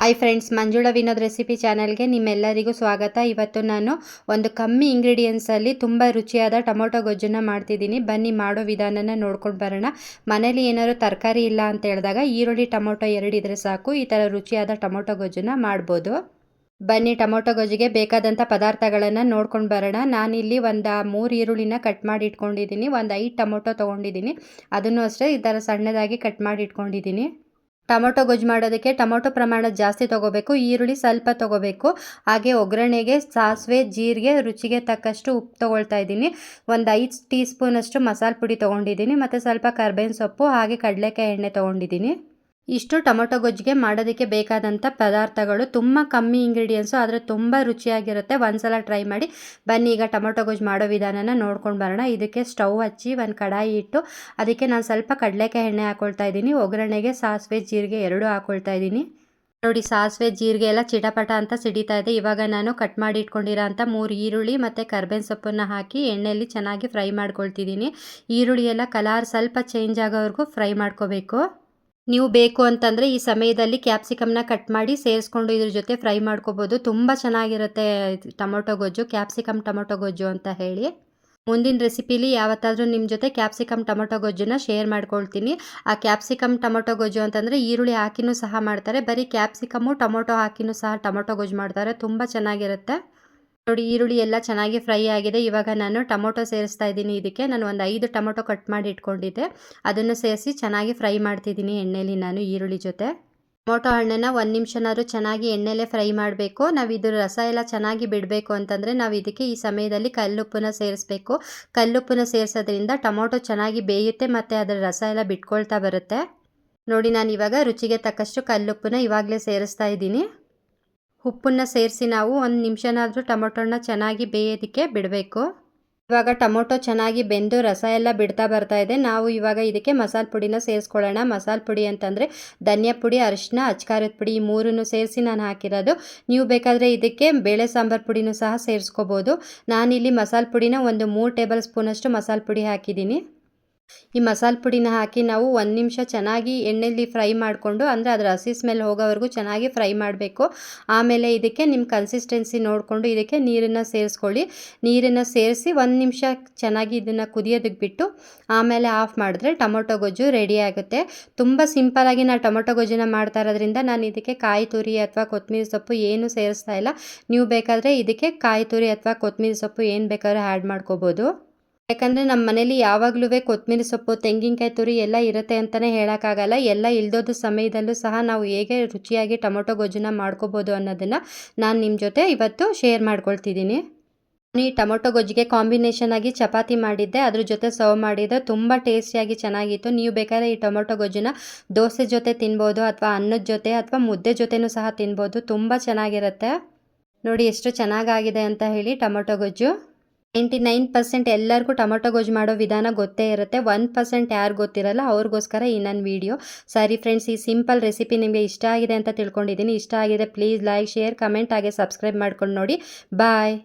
Hi friends, Manjula Vinod recipe ಚಾನಲ್ಗೆ ನಿಮ್ಮೆಲ್ಲರಿಗೂ ಸ್ವಾಗತ. ಇವತ್ತು ನಾನು ಒಂದು ಕಮ್ಮಿ ಇಂಗ್ರೀಡಿಯೆಂಟ್ಸಲ್ಲಿ ತುಂಬ ರುಚಿಯಾದ ಟೊಮೊಟೊ ಗೊಜ್ಜನ್ನು ಮಾಡ್ತಿದ್ದೀನಿ. ಬನ್ನಿ ಮಾಡೋ ವಿಧಾನನ ನೋಡ್ಕೊಂಡು ಬರೋಣ. ಮನೇಲಿ ಏನಾದ್ರು ತರಕಾರಿ ಇಲ್ಲ ಅಂತ ಹೇಳಿದಾಗ ಈರುಳ್ಳಿ ಟೊಮೊಟೊ 2 ಇದ್ರೆ ಸಾಕು, ಈ ಥರ ರುಚಿಯಾದ ಟೊಮೊಟೊ ಗೊಜ್ಜನ್ನು ಮಾಡ್ಬೋದು. ಬನ್ನಿ ಟೊಮೊಟೊ ಗೊಜ್ಜಿಗೆ ಬೇಕಾದಂಥ ಪದಾರ್ಥಗಳನ್ನು ನೋಡ್ಕೊಂಡು ಬರೋಣ. ನಾನಿಲ್ಲಿ ಒಂದು 3 ಈರುಳ್ಳಿನ ಕಟ್ ಮಾಡಿ ಇಟ್ಕೊಂಡಿದ್ದೀನಿ. ಒಂದು 5 ಟೊಮೊಟೊ ತೊಗೊಂಡಿದ್ದೀನಿ. ಅದನ್ನು ಅಷ್ಟೇ ಈ ಥರ ಸಣ್ಣದಾಗಿ ಕಟ್ ಮಾಡಿ ಇಟ್ಕೊಂಡಿದ್ದೀನಿ. ಟೊಮೊಟೊ ಗೊಜ್ಜು ಮಾಡೋದಕ್ಕೆ ಟೊಮೊಟೊ ಪ್ರಮಾಣ ಜಾಸ್ತಿ ತೊಗೋಬೇಕು, ಈರುಳ್ಳಿ ಸ್ವಲ್ಪ ತೊಗೋಬೇಕು. ಹಾಗೆ ಒಗ್ಗರಣೆಗೆ ಸಾಸಿವೆ, ಜೀರಿಗೆ, ರುಚಿಗೆ ತಕ್ಕಷ್ಟು ಉಪ್ಪು ತೊಗೊಳ್ತಾ ಇದ್ದೀನಿ. ಒಂದು 5 ಟೀ ಸ್ಪೂನಷ್ಟು ಮಸಾಲೆ ಪುಡಿ ತೊಗೊಂಡಿದ್ದೀನಿ ಮತ್ತು ಸ್ವಲ್ಪ ಕರ್ಬೇವಿನ ಸೊಪ್ಪು, ಹಾಗೆ ಕಡಲೆಕಾಯಿ ಎಣ್ಣೆ ತೊಗೊಂಡಿದ್ದೀನಿ. ಇಷ್ಟು ಟೊಮೊಟೊ ಗೊಜ್ಜಿಗೆ ಮಾಡೋದಕ್ಕೆ ಬೇಕಾದಂಥ ಪದಾರ್ಥಗಳು. ತುಂಬ ಕಮ್ಮಿ ಇಂಗ್ರೀಡಿಯೆಂಟ್ಸು, ಆದರೆ ತುಂಬ ರುಚಿಯಾಗಿರುತ್ತೆ. ಒಂದ್ಸಲ ಟ್ರೈ ಮಾಡಿ. ಬನ್ನಿ ಈಗ ಟೊಮೊಟೊ ಗೊಜ್ಜು ಮಾಡೋ ವಿಧಾನನ ನೋಡ್ಕೊಂಡು ಬರೋಣ. ಇದಕ್ಕೆ ಸ್ಟವ್ ಹಚ್ಚಿ ಒಂದು ಕಡಾಯಿ ಇಟ್ಟು ಅದಕ್ಕೆ ನಾನು ಸ್ವಲ್ಪ ಕಡಲೆಕಾಯಿ ಎಣ್ಣೆ ಹಾಕ್ಕೊಳ್ತಾ ಇದ್ದೀನಿ. ಒಗ್ಗರಣೆಗೆ ಸಾಸಿವೆ, ಜೀರಿಗೆ 2 ಹಾಕ್ಕೊಳ್ತಾ ಇದ್ದೀನಿ. ನೋಡಿ, ಸಾಸಿವೆ ಜೀರಿಗೆ ಎಲ್ಲ ಚಿಟಪಟ ಅಂತ ಸಿಡಿತಾ ಇದೆ. ಇವಾಗ ನಾನು ಕಟ್ ಮಾಡಿ ಇಟ್ಕೊಂಡಿರೋ ಅಂಥ 3 ಈರುಳ್ಳಿ ಮತ್ತು ಕರ್ಬೇವಿನ ಸೊಪ್ಪನ್ನು ಹಾಕಿ ಎಣ್ಣೆಯಲ್ಲಿ ಚೆನ್ನಾಗಿ ಫ್ರೈ ಮಾಡ್ಕೊಳ್ತಿದ್ದೀನಿ. ಈರುಳ್ಳಿ ಎಲ್ಲ ಕಲರ್ ಸ್ವಲ್ಪ ಚೇಂಜ್ ಆಗೋವರೆಗೂ ಫ್ರೈ ಮಾಡ್ಕೋಬೇಕು. ನೀವು ಬೇಕು ಅಂತಂದರೆ ಈ ಸಮಯದಲ್ಲಿ ಕ್ಯಾಪ್ಸಿಕಮ್ನ ಕಟ್ ಮಾಡಿ ಸೇರಿಸ್ಕೊಂಡು ಇದ್ರ ಜೊತೆ ಫ್ರೈ ಮಾಡ್ಕೋಬೋದು. ತುಂಬ ಚೆನ್ನಾಗಿರುತ್ತೆ ಟೊಮೊಟೊ ಗೊಜ್ಜು, ಕ್ಯಾಪ್ಸಿಕಮ್ ಟೊಮೊಟೊ ಗೊಜ್ಜು ಅಂತ ಹೇಳಿ. ಮುಂದಿನ ರೆಸಿಪಿಲಿ ಯಾವತ್ತಾದರೂ ನಿಮ್ಮ ಜೊತೆ ಕ್ಯಾಪ್ಸಿಕಮ್ ಟೊಮೊಟೊ ಗೊಜ್ಜನ್ನು ಶೇರ್ ಮಾಡ್ಕೊಳ್ತೀನಿ. ಆ ಕ್ಯಾಪ್ಸಿಕಮ್ ಟೊಮೊಟೊ ಗೊಜ್ಜು ಅಂತಂದರೆ ಈರುಳ್ಳಿ ಹಾಕಿನೂ ಸಹ ಮಾಡ್ತಾರೆ, ಬರೀ ಕ್ಯಾಪ್ಸಿಕಮ್ಮು ಟೊಮೊಟೊ ಹಾಕಿನೂ ಸಹ ಟೊಮೊಟೊ ಗೊಜ್ಜು ಮಾಡ್ತಾರೆ. ತುಂಬ ಚೆನ್ನಾಗಿರುತ್ತೆ. ನೋಡಿ, ಈರುಳ್ಳಿ ಎಲ್ಲ ಚೆನ್ನಾಗಿ ಫ್ರೈ ಆಗಿದೆ. ಇವಾಗ ನಾನು ಟೊಮೊಟೊ ಸೇರಿಸ್ತಾ ಇದ್ದೀನಿ. ಇದಕ್ಕೆ ನಾನು ಒಂದು 5 ಟೊಮೊಟೊ ಕಟ್ ಮಾಡಿ ಇಟ್ಕೊಂಡಿದ್ದೆ, ಅದನ್ನು ಸೇರಿಸಿ ಚೆನ್ನಾಗಿ ಫ್ರೈ ಮಾಡ್ತಿದ್ದೀನಿ ಎಣ್ಣೆಯಲ್ಲಿ ನಾನು ಈರುಳ್ಳಿ ಜೊತೆ. ಟೊಮೊಟೊ ಹಣ್ಣನ್ನು 1 ನಿಮಿಷನಾದ್ರೂ ಚೆನ್ನಾಗಿ ಎಣ್ಣೆಲೇ ಫ್ರೈ ಮಾಡಬೇಕು. ನಾವು ಇದ್ರ ರಸ ಎಲ್ಲ ಚೆನ್ನಾಗಿ ಬಿಡಬೇಕು ಅಂತಂದರೆ ನಾವು ಇದಕ್ಕೆ ಈ ಸಮಯದಲ್ಲಿ ಕಲ್ಲುಪ್ಪನ್ನ ಸೇರಿಸ್ಬೇಕು. ಕಲ್ಲುಪ್ಪನ್ನ ಸೇರಿಸೋದ್ರಿಂದ ಟೊಮೊಟೊ ಚೆನ್ನಾಗಿ ಬೇಯುತ್ತೆ ಮತ್ತು ಅದರ ರಸ ಎಲ್ಲ ಬಿಟ್ಕೊಳ್ತಾ ಬರುತ್ತೆ. ನೋಡಿ, ನಾನು ಇವಾಗ ರುಚಿಗೆ ತಕ್ಕಷ್ಟು ಕಲ್ಲುಪ್ಪನ್ನ ಇವಾಗಲೇ ಸೇರಿಸ್ತಾ ಇದ್ದೀನಿ. ಉಪ್ಪನ್ನು ಸೇರಿಸಿ ನಾವು 1 ನಿಮಿಷನಾದರೂ ಟೊಮೊಟೊನ ಚೆನ್ನಾಗಿ ಬೇಯೋದಕ್ಕೆ ಬಿಡಬೇಕು. ಇವಾಗ ಟೊಮೊಟೊ ಚೆನ್ನಾಗಿ ಬೆಂದು ರಸ ಎಲ್ಲ ಬಿಡ್ತಾ ಬರ್ತಾ ಇದೆ. ನಾವು ಇವಾಗ ಇದಕ್ಕೆ ಮಸಾಲೆ ಪುಡಿನ ಸೇರಿಸ್ಕೊಳ್ಳೋಣ. ಮಸಾಲೆ ಪುಡಿ ಅಂತಂದರೆ ಧನಿಯಾ ಪುಡಿ, ಅರಿಶಿನ, ಅಚ್ಕಾರದ ಪುಡಿ, ಈ 3 ಸೇರಿಸಿ ನಾನು ಹಾಕಿರೋದು. ನೀವು ಬೇಕಾದರೆ ಇದಕ್ಕೆ ಬೇಳೆ ಸಾಂಬಾರು ಪುಡಿನೂ ಸಹ ಸೇರಿಸ್ಕೋಬೋದು. ನಾನಿಲ್ಲಿ ಮಸಾಲೆ ಪುಡಿನ ಒಂದು 3 ಟೇಬಲ್ ಸ್ಪೂನಷ್ಟು ಮಸಾಲೆ ಪುಡಿ ಹಾಕಿದ್ದೀನಿ. ಈ ಮಸಾಲೆ ಪುಡಿನ ಹಾಕಿ ನಾವು 1 ನಿಮಿಷ ಚೆನ್ನಾಗಿ ಎಣ್ಣೆಯಲ್ಲಿ ಫ್ರೈ ಮಾಡಿಕೊಂಡು, ಅಂದರೆ ಅದರ ಹಸಿ ಸ್ಮೆಲ್ ಹೋಗೋವರೆಗೂ ಚೆನ್ನಾಗಿ ಫ್ರೈ ಮಾಡಬೇಕು. ಆಮೇಲೆ ಇದಕ್ಕೆ ನಿಮ್ಮ ಕನ್ಸಿಸ್ಟೆನ್ಸಿ ನೋಡಿಕೊಂಡು ಇದಕ್ಕೆ ನೀರನ್ನು ಸೇರಿಸ್ಕೊಳ್ಳಿ. ನೀರನ್ನು ಸೇರಿಸಿ 1 ನಿಮಿಷ ಚೆನ್ನಾಗಿ ಇದನ್ನು ಕುದಿಯೋದಕ್ಕೆ ಬಿಟ್ಟು ಆಮೇಲೆ ಆಫ್ ಮಾಡಿದ್ರೆ ಟೊಮೊಟೊ ಗೊಜ್ಜು ರೆಡಿ ಆಗುತ್ತೆ. ತುಂಬ ಸಿಂಪಲಾಗಿ ನಾನು ಟೊಮೊಟೊ ಗೊಜ್ಜನ್ನು ಮಾಡ್ತಾ ಇರೋದ್ರಿಂದ ನಾನು ಇದಕ್ಕೆ ಕಾಯಿ ತುರಿ ಅಥವಾ ಕೊತ್ತಂಬರಿ ಸೊಪ್ಪು ಏನೂ ಸೇರಿಸ್ತಾ ಇಲ್ಲ. ನೀವು ಬೇಕಾದರೆ ಇದಕ್ಕೆ ಕಾಯಿ ತುರಿ ಅಥವಾ ಕೊತ್ತಂಬರಿ ಸೊಪ್ಪು ಏನು ಬೇಕಾದ್ರೂ ಆ್ಯಡ್ ಮಾಡ್ಕೋಬೋದು. ಯಾಕಂದರೆ ನಮ್ಮ ಮನೇಲಿ ಯಾವಾಗಲೂ ಕೊತ್ತಂಬರಿ ಸೊಪ್ಪು, ತೆಂಗಿನಕಾಯಿ ತುರಿ ಎಲ್ಲ ಇರುತ್ತೆ ಅಂತಲೇ ಹೇಳೋಕ್ಕಾಗಲ್ಲ. ಎಲ್ಲ ಇಲ್ದೋದ ಸಮಯದಲ್ಲೂ ಸಹ ನಾವು ಹೇಗೆ ರುಚಿಯಾಗಿ ಟೊಮೊಟೊ ಗೊಜ್ಜನ್ನು ಮಾಡ್ಕೋಬೋದು ಅನ್ನೋದನ್ನು ನಾನು ನಿಮ್ಮ ಜೊತೆ ಇವತ್ತು ಶೇರ್ ಮಾಡ್ಕೊಳ್ತಿದ್ದೀನಿ. ಈ ಟೊಮೊಟೊ ಗೊಜ್ಜಿಗೆ ಕಾಂಬಿನೇಷನ್ ಆಗಿ ಚಪಾತಿ ಮಾಡಿದ್ದೆ, ಅದ್ರ ಜೊತೆ ಸರ್ವ್ ಮಾಡಿದ್ದೆ. ತುಂಬ ಟೇಸ್ಟಿಯಾಗಿ ಚೆನ್ನಾಗಿತ್ತು. ನೀವು ಬೇಕಾದ್ರೆ ಈ ಟೊಮೊಟೊ ಗೊಜ್ಜನ್ನು ದೋಸೆ ಜೊತೆ ತಿನ್ಬೋದು, ಅಥವಾ ಅನ್ನದ ಜೊತೆ ಅಥವಾ ಮುದ್ದೆ ಜೊತೆನೂ ಸಹ ತಿನ್ಬೋದು. ತುಂಬ ಚೆನ್ನಾಗಿರುತ್ತೆ. ನೋಡಿ ಎಷ್ಟು ಚೆನ್ನಾಗಾಗಿದೆ ಅಂತ ಹೇಳಿ ಟೊಮೊಟೊ ಗೊಜ್ಜು. 99% ಎಲ್ಲರಿಗೂ ಟೊಮೊಟೊ ಗೊಜ್ಜು ಮಾಡೋ ವಿಧಾನ ಗೊತ್ತೇ ಇರುತ್ತೆ. 1% ಯಾರು ಗೊತ್ತಿರಲ್ಲ, ಅವ್ರಿಗೋಸ್ಕರ ಈ ನನ್ನ ವಿಡಿಯೋ. ಸರಿ ಫ್ರೆಂಡ್ಸ್, ಈ ಸಿಂಪಲ್ ರೆಸಿಪಿ ನಿಮಗೆ ಇಷ್ಟ ಆಗಿದೆ ಅಂತ ತಿಳ್ಕೊಂಡಿದ್ದೀನಿ. ಇಷ್ಟ ಆಗಿದೆ ಪ್ಲೀಸ್ ಲೈಕ್, ಶೇರ್, ಕಮೆಂಟ್ ಹಾಗೆ ಸಬ್ಸ್ಕ್ರೈಬ್ ಮಾಡ್ಕೊಂಡು ನೋಡಿ. ಬಾಯ್.